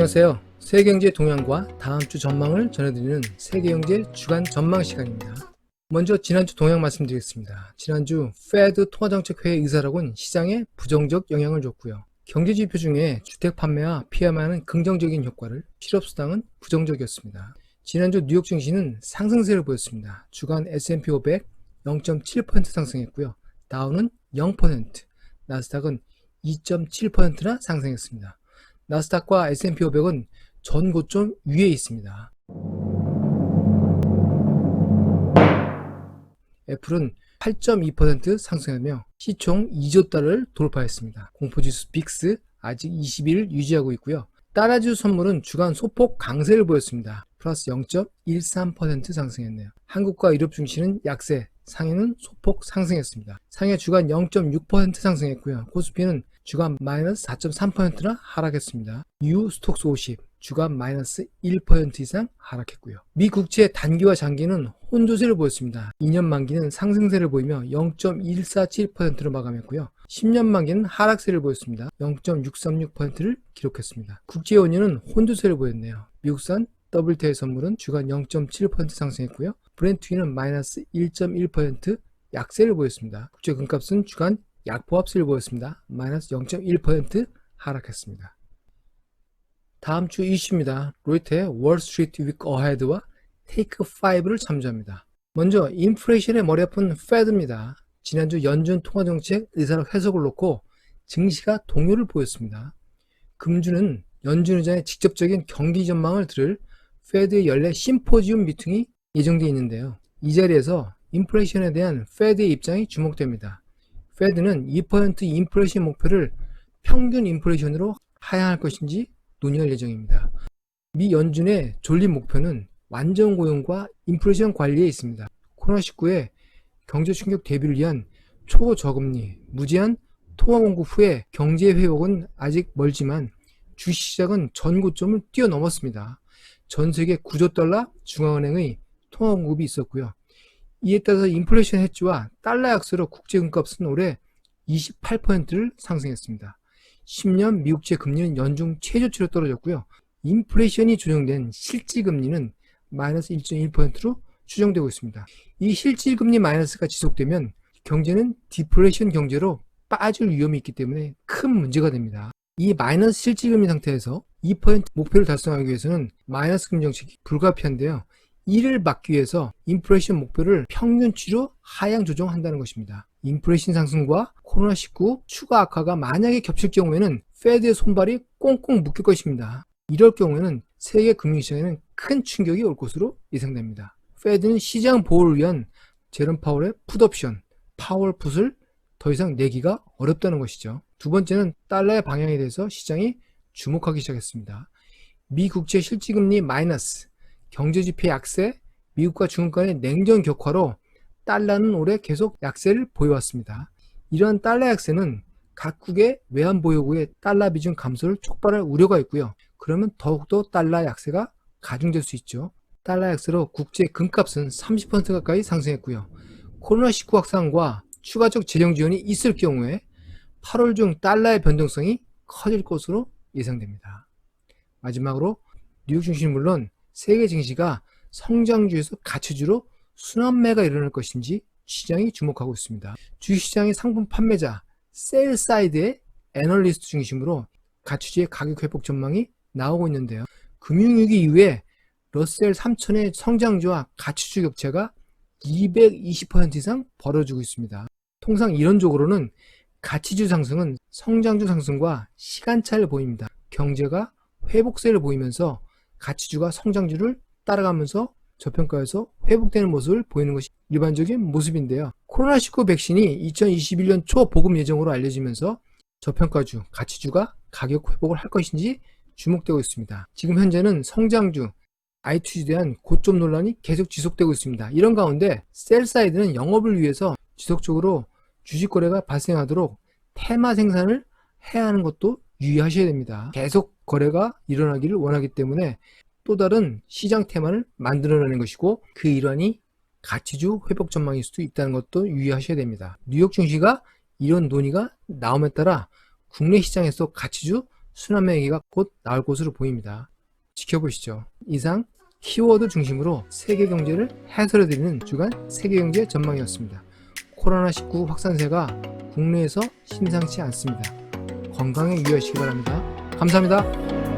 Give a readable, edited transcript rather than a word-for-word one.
안녕하세요. 세계경제 동향과 다음주 전망을 전해드리는 세계경제 주간 전망 시간입니다. 먼저 지난주 동향 말씀드리겠습니다. 지난주 페드 통화정책회의 의사록은 시장에 부정적 영향을 줬고요. 경제지표 중에 주택 판매와 PMI는 긍정적인 효과를, 실업수당은 부정적이었습니다. 지난주 뉴욕 증시는 상승세를 보였습니다. 주간 S&P 500 0.7% 상승했고요. 다우는 0%, 나스닥은 2.7%나 상승했습니다. 나스닥과 S&P 500은 전 고점 위에 있습니다. 애플은 8.2% 상승하며 시총 2조 달러를 돌파했습니다. 공포지수 빅스 아직 20일 유지하고 있고요. 따라주 선물은 주간 소폭 강세를 보였습니다. 플러스 0.13% 상승했네요. 한국과 유럽 증시는 약세, 상해는 소폭 상승했습니다. 상해 주간 0.6% 상승했고요. 코스피는 주간 마이너스 4.3%나 하락했습니다. 유스톡스 50 주간 마이너스 1% 이상 하락했고요. 미 국채 단기와 장기는 혼조세를 보였습니다. 2년 만기는 상승세를 보이며 0.147%로 마감했고요. 10년 만기는 하락세를 보였습니다. 0.636%를 기록했습니다. 국제 연유는 혼조세를 보였네요. 미국산 WTI 선물은 주간 0.7% 상승했고요. 브렌트유는 마이너스 1.1% 약세를 보였습니다. 국제 금값은 주간 약보합세를 보였습니다. 마이너스 0.1% 하락했습니다. 다음 주 이슈입니다. 로이터의 월스트리트 위크 어헤드와 테이크 5를 참조합니다. 먼저 인플레이션에 머리 아픈 페드입니다. 지난주 연준 통화정책 의사록 해석을 놓고 증시가 동요를 보였습니다. 금주는 연준 의장의 직접적인 경기 전망을 들을 페드의 연례 심포지움 미팅이 예정되어 있는데요. 이 자리에서 인플레이션에 대한 페드의 입장이 주목됩니다. 페드는 2% 인플레이션 목표를 평균 인플레이션으로 하향할 것인지 논의할 예정입니다. 미 연준의 존립 목표는 완전 고용과 인플레이션 관리에 있습니다. 코로나19의 경제 충격 대비를 위한 초저금리, 무제한 통화 공급 후에 경제 회복은 아직 멀지만 주식시장은 전 고점을 뛰어넘었습니다. 전 세계 9조 달러 중앙은행의 통화 공급이 있었고요. 이에 따라서 인플레이션 해지와 달러 약세로 국제 금값은 올해 28%를 상승했습니다. 10년 미국채 금리는 연중 최저치로 떨어졌고요. 인플레이션이 조정된 실질금리는 마이너스 1.1%로 추정되고 있습니다. 이 실질금리 마이너스가 지속되면 경제는 디플레이션 경제로 빠질 위험이 있기 때문에 큰 문제가 됩니다. 이 마이너스 실질금리 상태에서 2% 목표를 달성하기 위해서는 마이너스 금리 정책이 불가피한데요. 이를 막기 위해서 인플레이션 목표를 평균치로 하향 조정한다는 것입니다. 인플레이션 상승과 코로나19 추가 악화가 만약에 겹칠 경우에는 페드의 손발이 꽁꽁 묶일 것입니다. 이럴 경우에는 세계 금융시장에는 큰 충격이 올 것으로 예상됩니다. 페드는 시장 보호를 위한 제롬 파월의 풋옵션, 파월 풋을 더 이상 내기가 어렵다는 것이죠. 두 번째는 달러의 방향에 대해서 시장이 주목하기 시작했습니다. 미 국채 실질금리 마이너스, 경제지표 약세, 미국과 중국 간의 냉전 격화로 달러는 올해 계속 약세를 보여왔습니다. 이러한 달러 약세는 각국의 외환보유고의 달러 비중 감소를 촉발할 우려가 있고요. 그러면 더욱더 달러 약세가 가중될 수 있죠. 달러 약세로 국제 금값은 30% 가까이 상승했고요. 코로나19 확산과 추가적 재정 지원이 있을 경우에 8월 중 달러의 변동성이 커질 것으로 예상됩니다. 마지막으로 뉴욕 증시는 물론 세계 증시가 성장주에서 가치주로 순환매가 일어날 것인지 시장이 주목하고 있습니다. 주식시장의 상품 판매자, 셀사이드의 애널리스트 중심으로 가치주의 가격 회복 전망이 나오고 있는데요. 금융위기 이후에 러셀 3000의 성장주와 가치주 격차가 220% 이상 벌어지고 있습니다. 통상 이론적으로는 가치주 상승은 성장주 상승과 시간차를 보입니다. 경제가 회복세를 보이면서 가치주가 성장주를 따라가면서 저평가에서 회복되는 모습을 보이는 것이 일반적인 모습인데요. 코로나19 백신이 2021년 초 보급 예정으로 알려지면서 저평가주, 가치주가 가격 회복을 할 것인지 주목되고 있습니다. 지금 현재는 성장주, IT주에 대한 고점 논란이 계속 지속되고 있습니다. 이런 가운데 셀사이드는 영업을 위해서 지속적으로 주식 거래가 발생하도록 테마 생산을 해야 하는 것도 유의하셔야 됩니다. 계속 거래가 일어나기를 원하기 때문에 또 다른 시장 테마를 만들어내는 것이고 그 일환이 가치주 회복 전망일 수도 있다는 것도 유의하셔야 됩니다. 뉴욕 증시가 이런 논의가 나옴에 따라 국내 시장에서 가치주 순환 매기가 곧 나올 것으로 보입니다. 지켜보시죠. 이상 키워드 중심으로 세계 경제를 해설해드리는 주간 세계경제 전망이었습니다. 코로나19 확산세가 국내에서 심상치 않습니다. 건강에 유의하시기 바랍니다. 감사합니다.